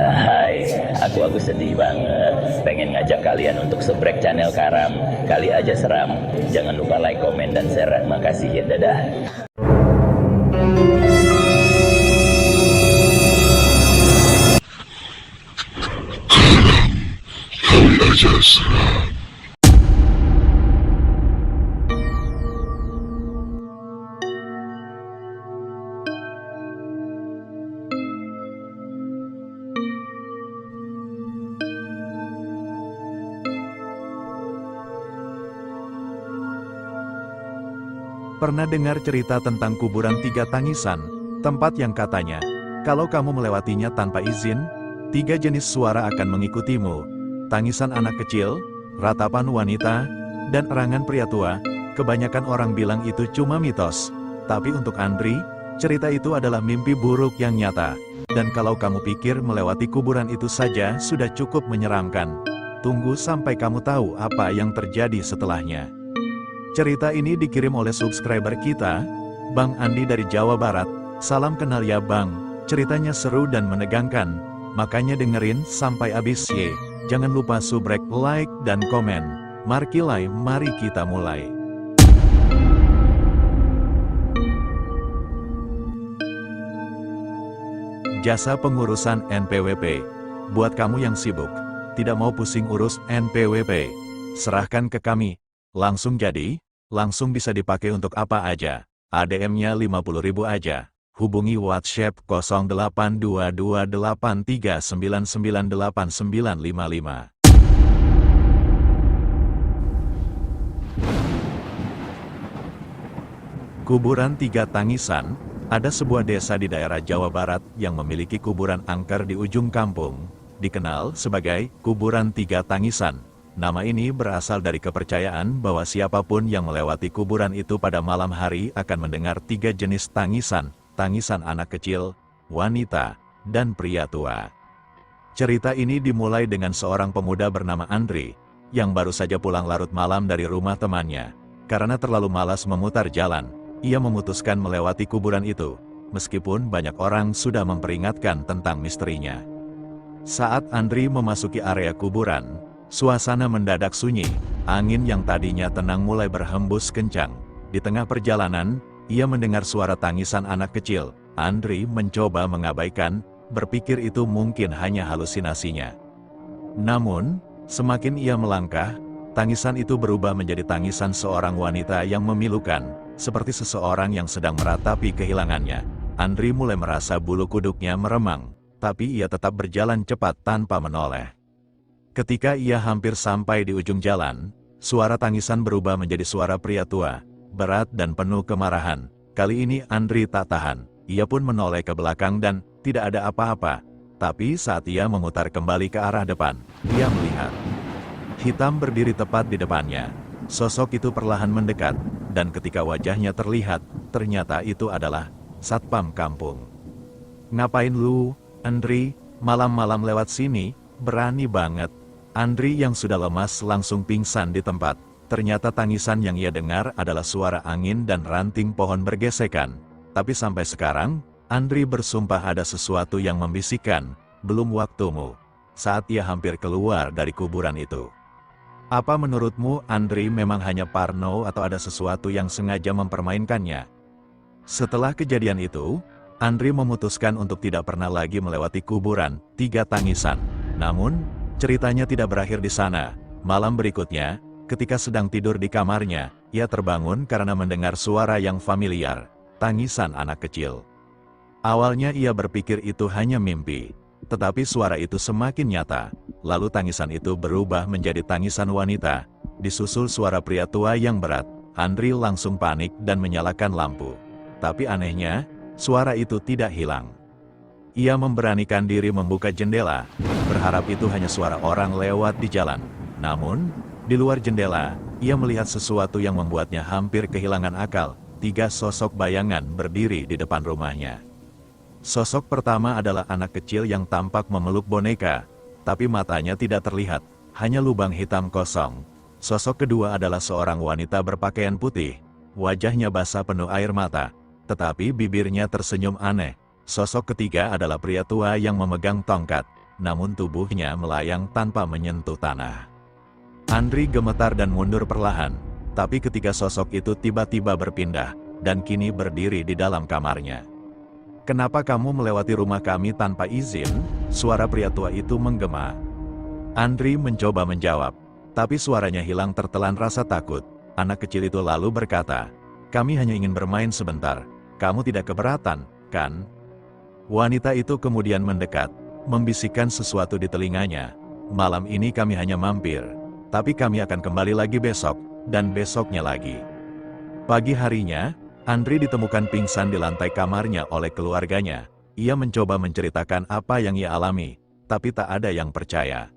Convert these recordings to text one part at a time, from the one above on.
Hai, aku sedih banget. Pengen ngajak kalian untuk subrek channel Karam. Kali aja seram. Jangan lupa like, komen, dan share. Makasih ya, dadah. Kali aja seram. Pernah dengar cerita tentang kuburan tiga tangisan, tempat yang katanya, kalau kamu melewatinya tanpa izin, tiga jenis suara akan mengikutimu. Tangisan anak kecil, ratapan wanita, dan erangan pria tua. Kebanyakan orang bilang itu cuma mitos. Tapi untuk Andri, cerita itu adalah mimpi buruk yang nyata. Dan kalau kamu pikir melewati kuburan itu saja sudah cukup menyeramkan, tunggu sampai kamu tahu apa yang terjadi setelahnya. Cerita ini dikirim oleh subscriber kita, Bang Andi dari Jawa Barat. Salam kenal ya Bang, ceritanya seru dan menegangkan, makanya dengerin sampai habis ye. Jangan lupa subrek, like, dan komen. Markilai, mari kita mulai. Jasa pengurusan NPWP. Buat kamu yang sibuk, tidak mau pusing urus NPWP, serahkan ke kami. Langsung jadi, langsung bisa dipakai untuk apa aja. ADM-nya 50.000 aja. Hubungi WhatsApp 08228399989955. Kuburan Tiga Tangisan. Ada sebuah desa di daerah Jawa Barat yang memiliki kuburan angker di ujung kampung, dikenal sebagai Kuburan Tiga Tangisan. Nama ini berasal dari kepercayaan bahwa siapapun yang melewati kuburan itu pada malam hari akan mendengar tiga jenis tangisan, tangisan anak kecil, wanita, dan pria tua. Cerita ini dimulai dengan seorang pemuda bernama Andri, yang baru saja pulang larut malam dari rumah temannya. Karena terlalu malas memutar jalan, ia memutuskan melewati kuburan itu, meskipun banyak orang sudah memperingatkan tentang misterinya. Saat Andri memasuki area kuburan, suasana mendadak sunyi, angin yang tadinya tenang mulai berhembus kencang. Di tengah perjalanan, ia mendengar suara tangisan anak kecil. Andri mencoba mengabaikan, berpikir itu mungkin hanya halusinasinya. Namun, semakin ia melangkah, tangisan itu berubah menjadi tangisan seorang wanita yang memilukan, seperti seseorang yang sedang meratapi kehilangannya. Andri mulai merasa bulu kuduknya meremang, tapi ia tetap berjalan cepat tanpa menoleh. Ketika ia hampir sampai di ujung jalan, suara tangisan berubah menjadi suara pria tua, berat dan penuh kemarahan. Kali ini Andri tak tahan, ia pun menoleh ke belakang dan tidak ada apa-apa. Tapi saat ia memutar kembali ke arah depan, ia melihat hitam berdiri tepat di depannya. Sosok itu perlahan mendekat, dan ketika wajahnya terlihat, ternyata itu adalah satpam kampung. "Ngapain lu, Andri, malam-malam lewat sini? Berani banget." Andri yang sudah lemas langsung pingsan di tempat. Ternyata tangisan yang ia dengar adalah suara angin dan ranting pohon bergesekan. Tapi sampai sekarang, Andri bersumpah ada sesuatu yang membisikkan, "Belum waktumu." Saat ia hampir keluar dari kuburan itu. Apa menurutmu Andri memang hanya parno atau ada sesuatu yang sengaja mempermainkannya? Setelah kejadian itu, Andri memutuskan untuk tidak pernah lagi melewati kuburan Tiga Tangisan. Namun, ceritanya tidak berakhir di sana. Malam berikutnya, ketika sedang tidur di kamarnya, ia terbangun karena mendengar suara yang familiar, tangisan anak kecil. Awalnya ia berpikir itu hanya mimpi, tetapi suara itu semakin nyata. Lalu tangisan itu berubah menjadi tangisan wanita, disusul suara pria tua yang berat. Andri langsung panik dan menyalakan lampu. Tapi anehnya, suara itu tidak hilang. Ia memberanikan diri membuka jendela, berharap itu hanya suara orang lewat di jalan. Namun, di luar jendela, ia melihat sesuatu yang membuatnya hampir kehilangan akal. Tiga sosok bayangan berdiri di depan rumahnya. Sosok pertama adalah anak kecil yang tampak memeluk boneka, tapi matanya tidak terlihat, hanya lubang hitam kosong. Sosok kedua adalah seorang wanita berpakaian putih, wajahnya basah penuh air mata, tetapi bibirnya tersenyum aneh. Sosok ketiga adalah pria tua yang memegang tongkat. namun tubuhnya melayang tanpa menyentuh tanah. Andri gemetar dan mundur perlahan, tapi ketika sosok itu tiba-tiba berpindah, dan kini berdiri di dalam kamarnya. "Kenapa kamu melewati rumah kami tanpa izin?" Suara pria tua itu menggema. Andri mencoba menjawab, tapi suaranya hilang tertelan rasa takut. Anak kecil itu lalu berkata, "Kami hanya ingin bermain sebentar, kamu tidak keberatan, kan?" Wanita itu kemudian mendekat, membisikkan sesuatu di telinganya. "Malam ini kami hanya mampir, tapi kami akan kembali lagi besok, dan besoknya lagi." Pagi harinya, Andri ditemukan pingsan di lantai kamarnya oleh keluarganya. Ia mencoba menceritakan apa yang ia alami, tapi tak ada yang percaya.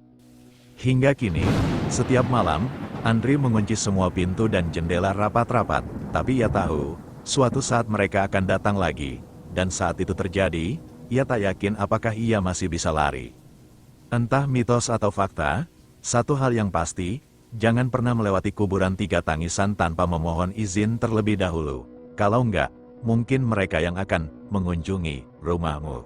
Hingga kini, setiap malam, Andri mengunci semua pintu dan jendela rapat-rapat, tapi ia tahu, suatu saat mereka akan datang lagi, dan saat itu terjadi, ia tak yakin apakah ia masih bisa lari. Entah mitos atau fakta, satu hal yang pasti, jangan pernah melewati kuburan tiga tangisan tanpa memohon izin terlebih dahulu. Kalau enggak, mungkin mereka yang akan mengunjungi rumahmu.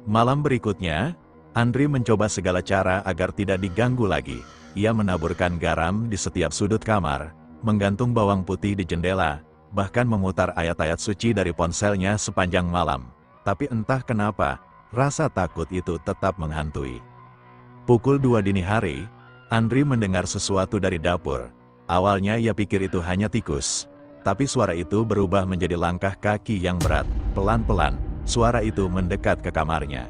Malam berikutnya, Andri mencoba segala cara agar tidak diganggu lagi. Ia menaburkan garam di setiap sudut kamar, menggantung bawang putih di jendela, bahkan memutar ayat-ayat suci dari ponselnya sepanjang malam. Tapi entah kenapa, rasa takut itu tetap menghantui. Pukul 2 dini hari, Andri mendengar sesuatu dari dapur. Awalnya ia pikir itu hanya tikus. Tapi suara itu berubah menjadi langkah kaki yang berat. Pelan-pelan, suara itu mendekat ke kamarnya.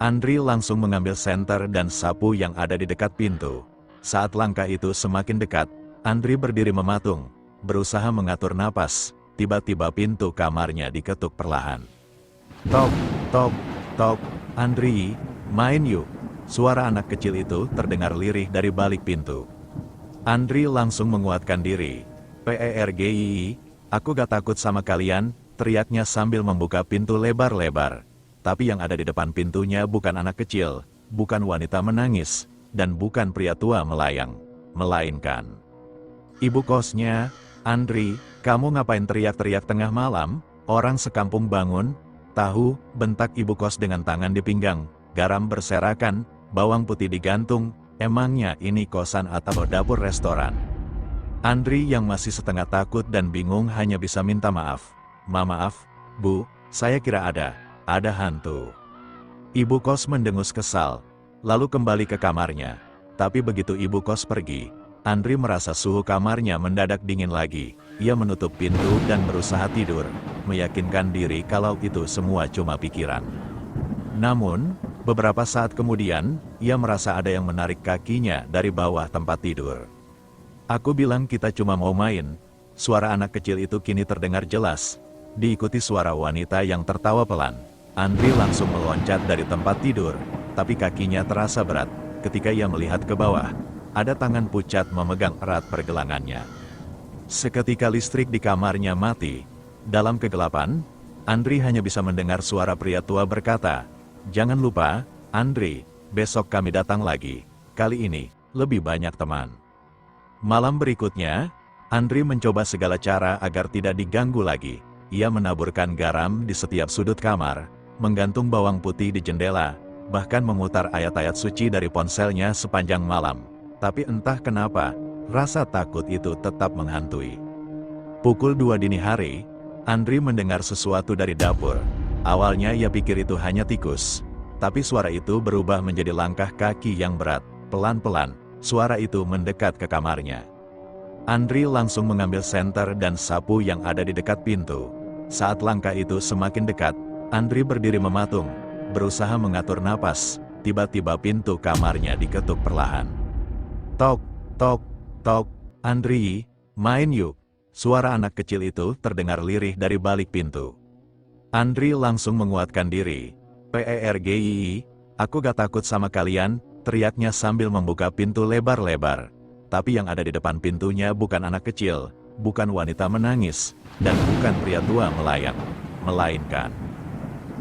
Andri langsung mengambil senter dan sapu yang ada di dekat pintu. Saat langkah itu semakin dekat, Andri berdiri mematung, berusaha mengatur napas. Tiba-tiba pintu kamarnya diketuk perlahan. "Tok, tok, tok, Andri, main yuk." Suara anak kecil itu terdengar lirih dari balik pintu. Andri langsung menguatkan diri. "Pergi, aku gak takut sama kalian," teriaknya sambil membuka pintu lebar-lebar. Tapi yang ada di depan pintunya bukan anak kecil, bukan wanita menangis, dan bukan pria tua melayang, melainkan ibu kosnya. "Andri, kamu ngapain teriak-teriak tengah malam? Orang sekampung bangun." "Tahu," bentak ibu kos dengan tangan di pinggang. "Garam berserakan, bawang putih digantung, emangnya ini kosan atau dapur restoran?" Andri yang masih setengah takut dan bingung hanya bisa minta maaf. Maaf, Bu, saya kira ada hantu." Ibu kos mendengus kesal, lalu kembali ke kamarnya. Tapi begitu ibu kos pergi, Andri merasa suhu kamarnya mendadak dingin lagi. Ia menutup pintu dan berusaha tidur, meyakinkan diri kalau itu semua cuma pikiran. Namun, beberapa saat kemudian, ia merasa ada yang menarik kakinya dari bawah tempat tidur. "Aku bilang kita cuma mau main." Suara anak kecil itu kini terdengar jelas, diikuti suara wanita yang tertawa pelan. Andri langsung meloncat dari tempat tidur, tapi kakinya terasa berat. Ketika ia melihat ke bawah, ada tangan pucat memegang erat pergelangannya. Seketika listrik di kamarnya mati. Dalam kegelapan, Andri hanya bisa mendengar suara pria tua berkata, "Jangan lupa, Andri, besok kami datang lagi. Kali ini, lebih banyak teman." Malam berikutnya, Andri mencoba segala cara agar tidak diganggu lagi. Ia menaburkan garam di setiap sudut kamar, menggantung bawang putih di jendela, bahkan memutar ayat-ayat suci dari ponselnya sepanjang malam. Tapi entah kenapa, rasa takut itu tetap menghantui. Pukul 2 dini hari, Andri mendengar sesuatu dari dapur. Awalnya ia pikir itu hanya tikus. Tapi suara itu berubah menjadi langkah kaki yang berat. Pelan-pelan, suara itu mendekat ke kamarnya. Andri langsung mengambil senter dan sapu yang ada di dekat pintu. Saat langkah itu semakin dekat, Andri berdiri mematung, berusaha mengatur napas. Tiba-tiba pintu kamarnya diketuk perlahan. "Tok, tok, tok, Andri, main yuk." Suara anak kecil itu terdengar lirih dari balik pintu. Andri langsung menguatkan diri. "Pergi, aku gak takut sama kalian," teriaknya sambil membuka pintu lebar-lebar. Tapi yang ada di depan pintunya bukan anak kecil, bukan wanita menangis, dan bukan pria tua melayang, melainkan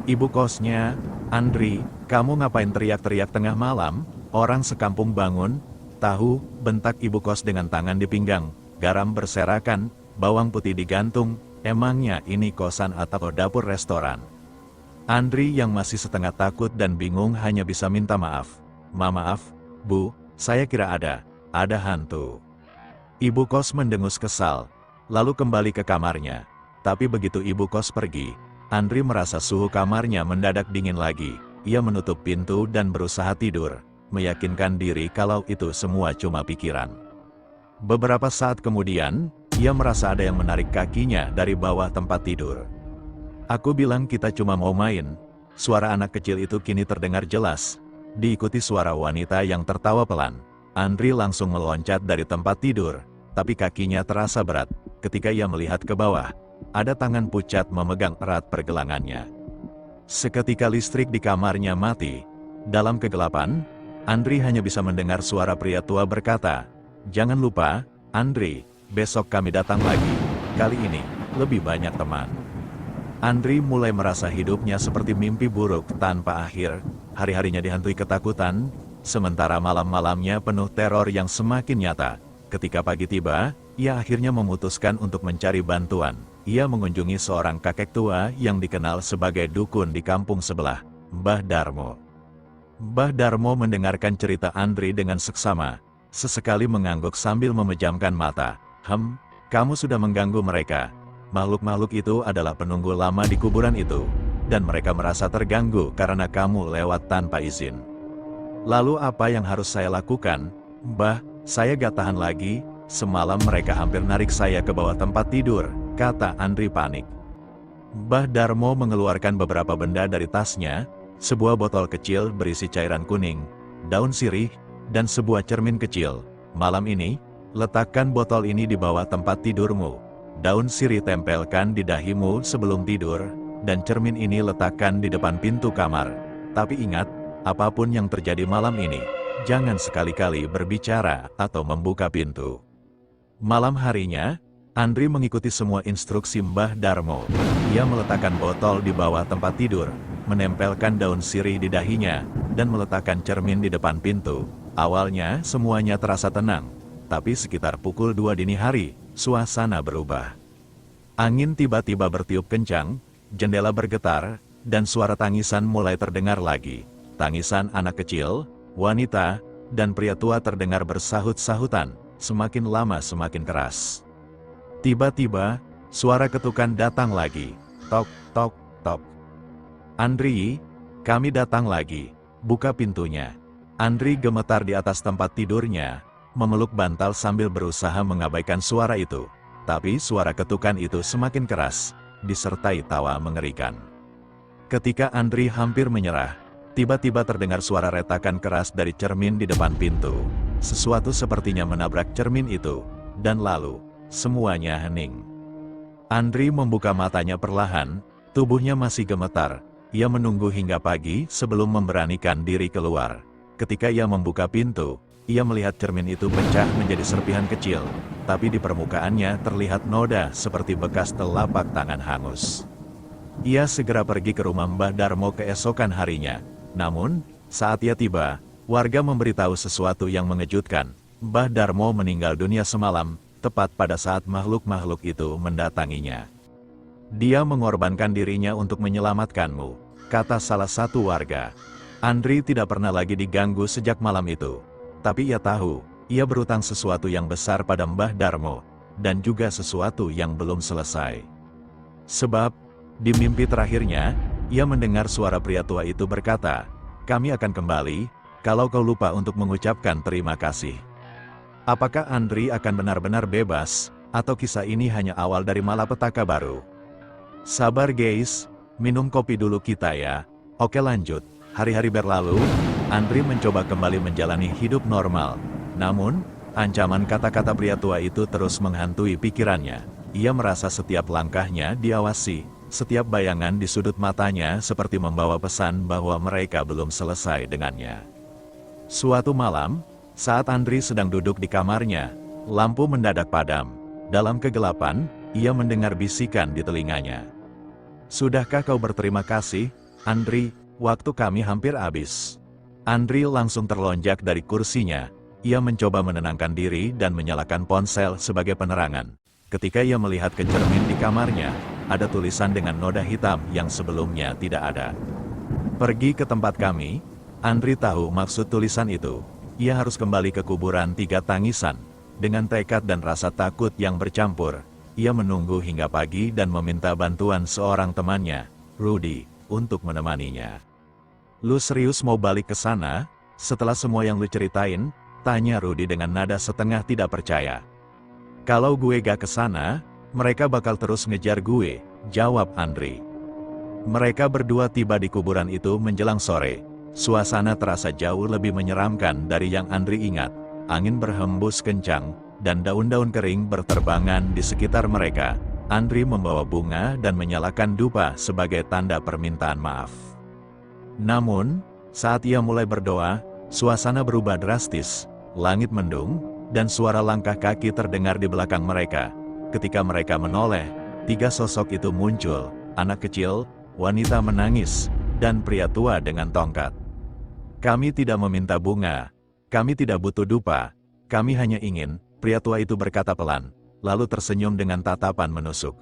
ibu kosnya. "Andri, kamu ngapain teriak-teriak tengah malam? Orang sekampung bangun." "Tahu," bentak ibu kos dengan tangan di pinggang. "Garam berserakan, bawang putih digantung, emangnya ini kosan atau dapur restoran?" Andri yang masih setengah takut dan bingung hanya bisa minta maaf. Maaf, Bu, saya kira ada hantu. Ibu kos mendengus kesal, lalu kembali ke kamarnya. Tapi begitu ibu kos pergi, Andri merasa suhu kamarnya mendadak dingin lagi. Ia menutup pintu dan berusaha tidur, meyakinkan diri kalau itu semua cuma pikiran. Beberapa saat kemudian, ia merasa ada yang menarik kakinya dari bawah tempat tidur. Aku bilang kita cuma mau main. Suara anak kecil itu kini terdengar jelas, diikuti suara wanita yang tertawa pelan. Andri langsung meloncat dari tempat tidur, tapi kakinya terasa berat. Ketika ia melihat ke bawah, ada tangan pucat memegang erat pergelangannya. Seketika listrik di kamarnya mati. Dalam kegelapan, Andri hanya bisa mendengar suara pria tua berkata, "Jangan lupa, Andri, besok kami datang lagi. Kali ini, lebih banyak teman." Andri mulai merasa hidupnya seperti mimpi buruk tanpa akhir. Hari-harinya dihantui ketakutan, sementara malam-malamnya penuh teror yang semakin nyata. Ketika pagi tiba, ia akhirnya memutuskan untuk mencari bantuan. Ia mengunjungi seorang kakek tua yang dikenal sebagai dukun di kampung sebelah, Mbah Darmo. Mbah Darmo mendengarkan cerita Andri dengan seksama, sesekali mengangguk sambil memejamkan mata. Kamu sudah mengganggu mereka. Makhluk-makhluk itu adalah penunggu lama di kuburan itu, dan mereka merasa terganggu karena kamu lewat tanpa izin. Lalu apa yang harus saya lakukan? Mbah, saya gak tahan lagi, semalam mereka hampir narik saya ke bawah tempat tidur, kata Andri panik. Mbah Darmo mengeluarkan beberapa benda dari tasnya, sebuah botol kecil berisi cairan kuning, daun sirih, dan sebuah cermin kecil. Malam ini, letakkan botol ini di bawah tempat tidurmu. Daun sirih tempelkan di dahimu sebelum tidur, dan cermin ini letakkan di depan pintu kamar. Tapi ingat, apapun yang terjadi malam ini, jangan sekali-kali berbicara atau membuka pintu. Malam harinya, Andri mengikuti semua instruksi Mbah Darmo. Ia meletakkan botol di bawah tempat tidur, menempelkan daun sirih di dahinya, dan meletakkan cermin di depan pintu. Awalnya, semuanya terasa tenang. Tapi sekitar pukul 2 dini hari, suasana berubah. Angin tiba-tiba bertiup kencang, jendela bergetar, dan suara tangisan mulai terdengar lagi. Tangisan anak kecil, wanita, dan pria tua terdengar bersahut-sahutan, semakin lama semakin keras. Tiba-tiba, suara ketukan datang lagi. Tok, tok, tok. Andri, kami datang lagi. Buka pintunya. Andri gemetar di atas tempat tidurnya, memeluk bantal sambil berusaha mengabaikan suara itu. Tapi suara ketukan itu semakin keras, disertai tawa mengerikan. Ketika Andri hampir menyerah, tiba-tiba terdengar suara retakan keras dari cermin di depan pintu. Sesuatu sepertinya menabrak cermin itu, dan lalu, semuanya hening. Andri membuka matanya perlahan, tubuhnya masih gemetar. Ia menunggu hingga pagi sebelum memberanikan diri keluar. Ketika ia membuka pintu, ia melihat cermin itu pecah menjadi serpihan kecil, tapi di permukaannya terlihat noda seperti bekas telapak tangan hangus. Ia segera pergi ke rumah Mbah Darmo keesokan harinya. Namun, saat ia tiba, warga memberitahu sesuatu yang mengejutkan. Mbah Darmo meninggal dunia semalam, tepat pada saat makhluk-makhluk itu mendatanginya. Dia mengorbankan dirinya untuk menyelamatkanmu, kata salah satu warga. Andri tidak pernah lagi diganggu sejak malam itu. Tapi ia tahu, ia berutang sesuatu yang besar pada Mbah Darmo, dan juga sesuatu yang belum selesai. Sebab, di mimpi terakhirnya, ia mendengar suara pria tua itu berkata, "Kami akan kembali, kalau kau lupa untuk mengucapkan terima kasih." Apakah Andri akan benar-benar bebas, atau kisah ini hanya awal dari malapetaka baru? Sabar guys, minum kopi dulu kita ya. Oke lanjut, hari-hari berlalu, Andri mencoba kembali menjalani hidup normal. Namun, ancaman kata-kata pria tua itu terus menghantui pikirannya. Ia merasa setiap langkahnya diawasi, setiap bayangan di sudut matanya seperti membawa pesan bahwa mereka belum selesai dengannya. Suatu malam, saat Andri sedang duduk di kamarnya, lampu mendadak padam. Dalam kegelapan, ia mendengar bisikan di telinganya. "Sudahkah kau berterima kasih, Andri? Waktu kami hampir habis." Andri langsung terlonjak dari kursinya. Ia mencoba menenangkan diri dan menyalakan ponsel sebagai penerangan. Ketika ia melihat ke cermin di kamarnya, ada tulisan dengan noda hitam yang sebelumnya tidak ada. Pergi ke tempat kami. Andri tahu maksud tulisan itu. Ia harus kembali ke kuburan Tiga Tangisan. Dengan tekad dan rasa takut yang bercampur, ia menunggu hingga pagi dan meminta bantuan seorang temannya, Rudy, untuk menemaninya. Lu serius mau balik ke sana? Setelah semua yang lu ceritain, tanya Rudy dengan nada setengah tidak percaya. Kalau gue gak ke sana, mereka bakal terus ngejar gue, jawab Andri. Mereka berdua tiba di kuburan itu menjelang sore. Suasana terasa jauh lebih menyeramkan dari yang Andri ingat. Angin berhembus kencang, dan daun-daun kering berterbangan di sekitar mereka. Andri membawa bunga dan menyalakan dupa sebagai tanda permintaan maaf. Namun, saat ia mulai berdoa, suasana berubah drastis. Langit mendung, dan suara langkah kaki terdengar di belakang mereka. Ketika mereka menoleh, tiga sosok itu muncul, anak kecil, wanita menangis, dan pria tua dengan tongkat. Kami tidak meminta bunga, kami tidak butuh dupa, kami hanya ingin, pria tua itu berkata pelan, lalu tersenyum dengan tatapan menusuk.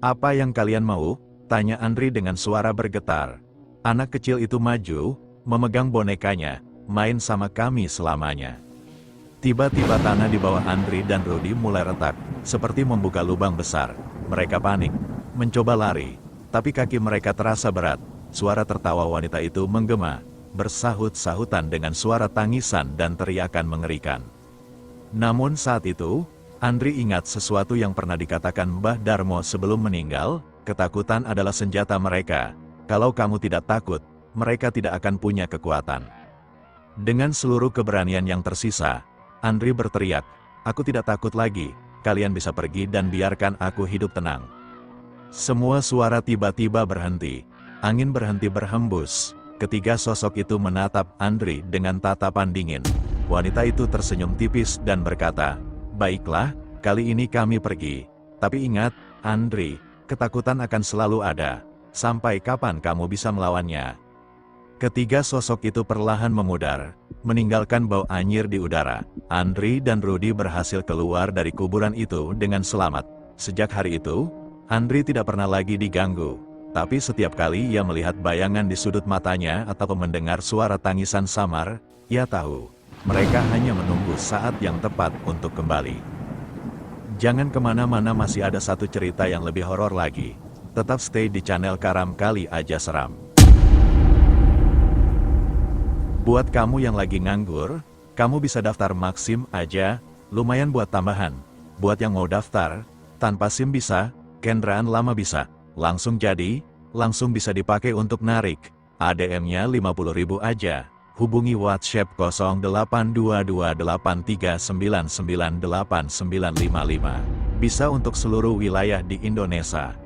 Apa yang kalian mau? Tanya Andri dengan suara bergetar. Anak kecil itu maju, memegang bonekanya, main sama kami selamanya. Tiba-tiba tanah di bawah Andri dan Rudy mulai retak, seperti membuka lubang besar. Mereka panik, mencoba lari, tapi kaki mereka terasa berat. Suara tertawa wanita itu menggema, bersahut-sahutan dengan suara tangisan dan teriakan mengerikan. Namun saat itu, Andri ingat sesuatu yang pernah dikatakan Mbah Darmo sebelum meninggal, ketakutan adalah senjata mereka. Kalau kamu tidak takut, mereka tidak akan punya kekuatan. Dengan seluruh keberanian yang tersisa, Andri berteriak, aku tidak takut lagi, kalian bisa pergi dan biarkan aku hidup tenang. Semua suara tiba-tiba berhenti, angin berhenti berhembus, ketiga sosok itu menatap Andri dengan tatapan dingin. Wanita itu tersenyum tipis dan berkata, baiklah, kali ini kami pergi. Tapi ingat, Andri, ketakutan akan selalu ada. Sampai kapan kamu bisa melawannya? Ketiga sosok itu perlahan memudar, meninggalkan bau anyir di udara. Andri dan Rudy berhasil keluar dari kuburan itu dengan selamat. Sejak hari itu, Andri tidak pernah lagi diganggu. Tapi setiap kali ia melihat bayangan di sudut matanya atau mendengar suara tangisan samar, ia tahu, mereka hanya menunggu saat yang tepat untuk kembali. Jangan kemana-mana, masih ada satu cerita yang lebih horor lagi. Tetap stay di channel Karam Kali Aja Seram. Buat kamu yang lagi nganggur, kamu bisa daftar Maxim aja, lumayan buat tambahan. Buat yang mau daftar, tanpa SIM bisa, kendaraan lama bisa, langsung jadi, langsung bisa dipakai untuk narik. ADM-nya 50.000 aja. Hubungi WhatsApp 082283998955. Bisa untuk seluruh wilayah di Indonesia.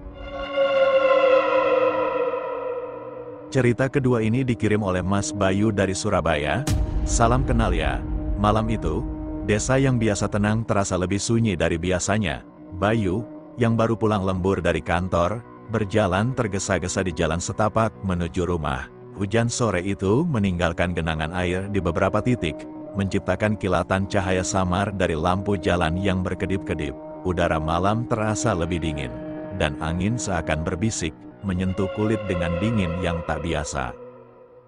Cerita kedua ini dikirim oleh Mas Bayu dari Surabaya. Salam kenal ya. Malam itu, desa yang biasa tenang terasa lebih sunyi dari biasanya. Bayu, yang baru pulang lembur dari kantor, berjalan tergesa-gesa di jalan setapak menuju rumah. Hujan sore itu meninggalkan genangan air di beberapa titik, menciptakan kilatan cahaya samar dari lampu jalan yang berkedip-kedip. Udara malam terasa lebih dingin, dan angin seakan berbisik, menyentuh kulit dengan dingin yang tak biasa.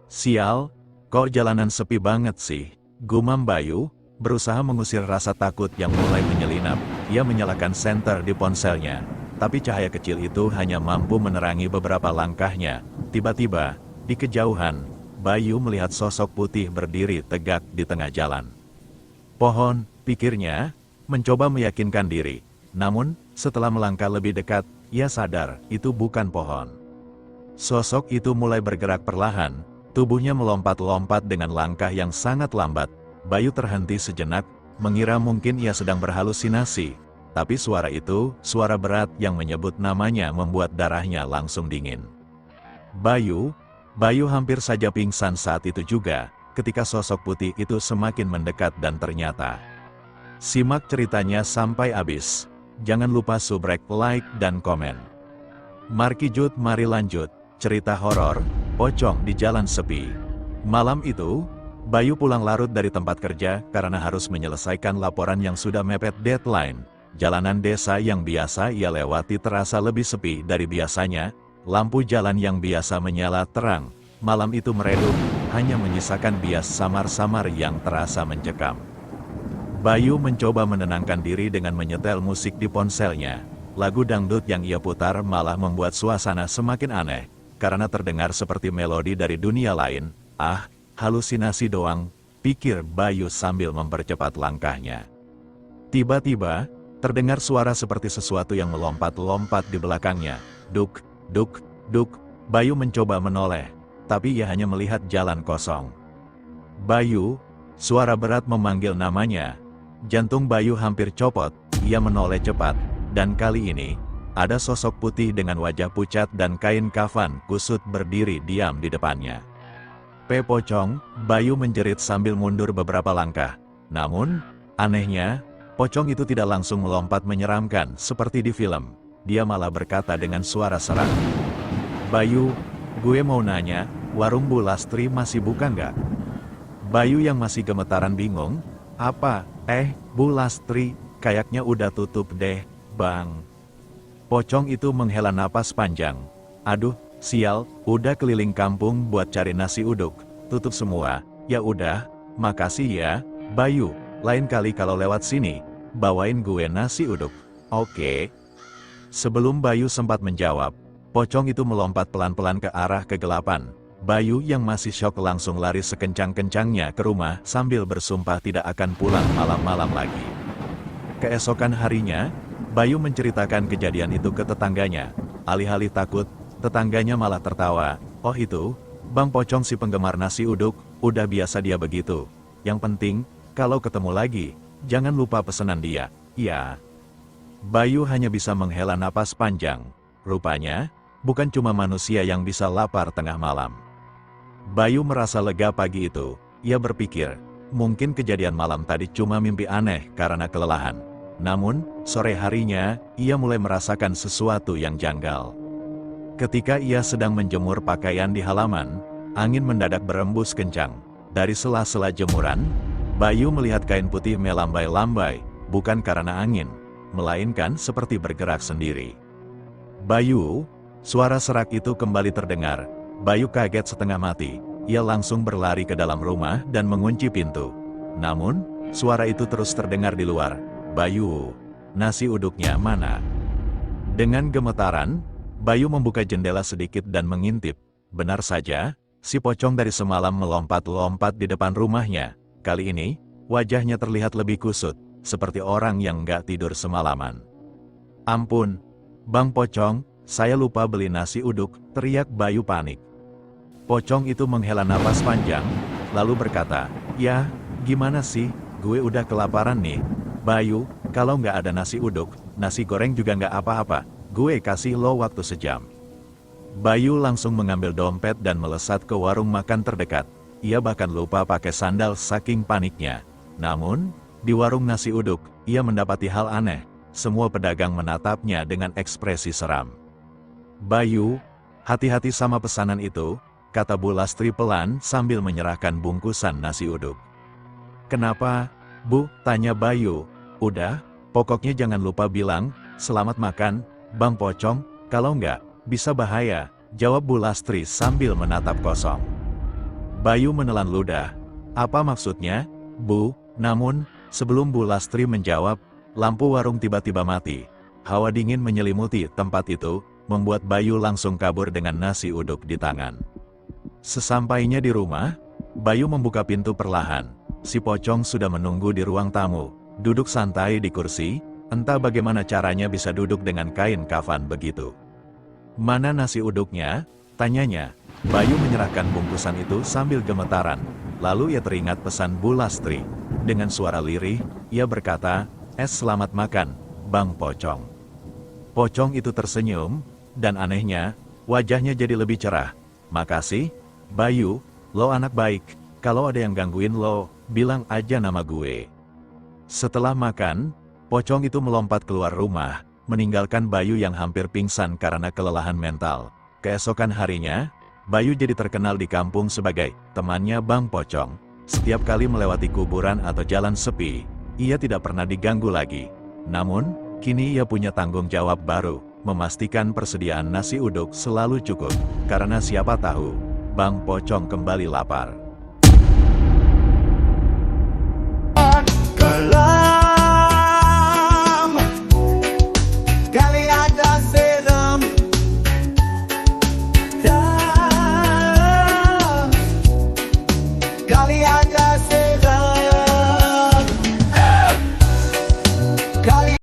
Sial, kok jalanan sepi banget sih? Gumam Bayu, berusaha mengusir rasa takut yang mulai menyelinap. Ia menyalakan senter di ponselnya, tapi cahaya kecil itu hanya mampu menerangi beberapa langkahnya. Tiba-tiba, di kejauhan, Bayu melihat sosok putih berdiri tegak di tengah jalan. Pohon, pikirnya, mencoba meyakinkan diri. Namun, setelah melangkah lebih dekat, ia sadar, itu bukan pohon. Sosok itu mulai bergerak perlahan, tubuhnya melompat-lompat dengan langkah yang sangat lambat. Bayu terhenti sejenak, mengira mungkin ia sedang berhalusinasi. Tapi suara itu, suara berat yang menyebut namanya membuat darahnya langsung dingin. Bayu hampir saja pingsan saat itu juga, ketika sosok putih itu semakin mendekat dan ternyata. Simak ceritanya sampai habis. Jangan lupa subrek, like, dan komen. Markijut, mari lanjut. Cerita horor, pocong di jalan sepi. Malam itu, Bayu pulang larut dari tempat kerja karena harus menyelesaikan laporan yang sudah mepet deadline. Jalanan desa yang biasa ia lewati terasa lebih sepi dari biasanya, lampu jalan yang biasa menyala terang, malam itu meredup, hanya menyisakan bias samar-samar yang terasa mencekam. Bayu mencoba menenangkan diri dengan menyetel musik di ponselnya. Lagu dangdut yang ia putar malah membuat suasana semakin aneh, karena terdengar seperti melodi dari dunia lain. Ah, halusinasi doang, pikir Bayu sambil mempercepat langkahnya. Tiba-tiba, terdengar suara seperti sesuatu yang melompat-lompat di belakangnya. Duk, duk, duk. Bayu mencoba menoleh, tapi ia hanya melihat jalan kosong. Bayu, suara berat memanggil namanya. Jantung Bayu hampir copot, ia menoleh cepat, dan kali ini, ada sosok putih dengan wajah pucat dan kain kafan kusut berdiri diam di depannya. Pocong, Bayu menjerit sambil mundur beberapa langkah. Namun, anehnya, pocong itu tidak langsung melompat menyeramkan seperti di film. Dia malah berkata dengan suara serak. Bayu, gue mau nanya, warung Bu Lastri masih buka nggak? Bayu yang masih gemetaran bingung. Apa? Bu Lastri, kayaknya udah tutup deh, Bang. Pocong itu menghela napas panjang. Aduh, sial, udah keliling kampung buat cari nasi uduk. Tutup semua. Ya udah, makasih ya, Bayu. Lain kali kalau lewat sini, bawain gue nasi uduk. Oke. Sebelum Bayu sempat menjawab, pocong itu melompat pelan-pelan ke arah kegelapan. Bayu yang masih syok langsung lari sekencang-kencangnya ke rumah sambil bersumpah tidak akan pulang malam-malam lagi. Keesokan harinya, Bayu menceritakan kejadian itu ke tetangganya. Alih-alih takut, tetangganya malah tertawa. Oh itu, Bang Pocong si penggemar nasi uduk, udah biasa dia begitu. Yang penting, kalau ketemu lagi, jangan lupa pesanan dia. Ya. Bayu hanya bisa menghela napas panjang. Rupanya, bukan cuma manusia yang bisa lapar tengah malam. Bayu merasa lega pagi itu. Ia berpikir, mungkin kejadian malam tadi cuma mimpi aneh karena kelelahan. Namun, sore harinya, ia mulai merasakan sesuatu yang janggal. Ketika ia sedang menjemur pakaian di halaman, angin mendadak berembus kencang. Dari sela-sela jemuran, Bayu melihat kain putih melambai-lambai, bukan karena angin, melainkan seperti bergerak sendiri. Bayu, suara serak itu kembali terdengar. Bayu kaget setengah mati. Ia langsung berlari ke dalam rumah dan mengunci pintu. Namun, suara itu terus terdengar di luar. Bayu, nasi uduknya mana? Dengan gemetaran, Bayu membuka jendela sedikit dan mengintip. Benar saja, si pocong dari semalam melompat-lompat di depan rumahnya. Kali ini, wajahnya terlihat lebih kusut, seperti orang yang nggak tidur semalaman. Ampun, Bang Pocong, saya lupa beli nasi uduk, teriak Bayu panik. Pocong itu menghela napas panjang, lalu berkata, ya, gimana sih, gue udah kelaparan nih. Bayu, kalau nggak ada nasi uduk, nasi goreng juga nggak apa-apa, gue kasih lo waktu sejam. Bayu langsung mengambil dompet dan melesat ke warung makan terdekat. Ia bahkan lupa pakai sandal saking paniknya. Namun, di warung nasi uduk, ia mendapati hal aneh. Semua pedagang menatapnya dengan ekspresi seram. Bayu, hati-hati sama pesanan itu, kata Bu Lastri pelan sambil menyerahkan bungkusan nasi uduk. Kenapa, Bu? Tanya Bayu. Udah, pokoknya jangan lupa bilang, selamat makan, Bang Pocong, kalau enggak, bisa bahaya, jawab Bu Lastri sambil menatap kosong. Bayu menelan ludah. Apa maksudnya, Bu? Namun, sebelum Bu Lastri menjawab, lampu warung tiba-tiba mati. Hawa dingin menyelimuti tempat itu, membuat Bayu langsung kabur dengan nasi uduk di tangan. Sesampainya di rumah, Bayu membuka pintu perlahan. Si pocong sudah menunggu di ruang tamu, duduk santai di kursi, entah bagaimana caranya bisa duduk dengan kain kafan begitu. Mana nasi uduknya? Tanyanya. Bayu menyerahkan bungkusan itu sambil gemetaran, lalu ia teringat pesan Bu Lastri. Dengan suara lirih, ia berkata, selamat makan, Bang Pocong. Pocong itu tersenyum, dan anehnya, wajahnya jadi lebih cerah. Makasih, Bayu, lo anak baik, kalau ada yang gangguin lo, bilang aja nama gue. Setelah makan, pocong itu melompat keluar rumah, meninggalkan Bayu yang hampir pingsan karena kelelahan mental. Keesokan harinya, Bayu jadi terkenal di kampung sebagai temannya Bang Pocong. Setiap kali melewati kuburan atau jalan sepi, ia tidak pernah diganggu lagi. Namun, Kini ia punya tanggung jawab baru, memastikan persediaan nasi uduk selalu cukup, karena siapa tahu, Bang Pocong kembali lapar. Kelam, kali ada serem, dalam, kali ada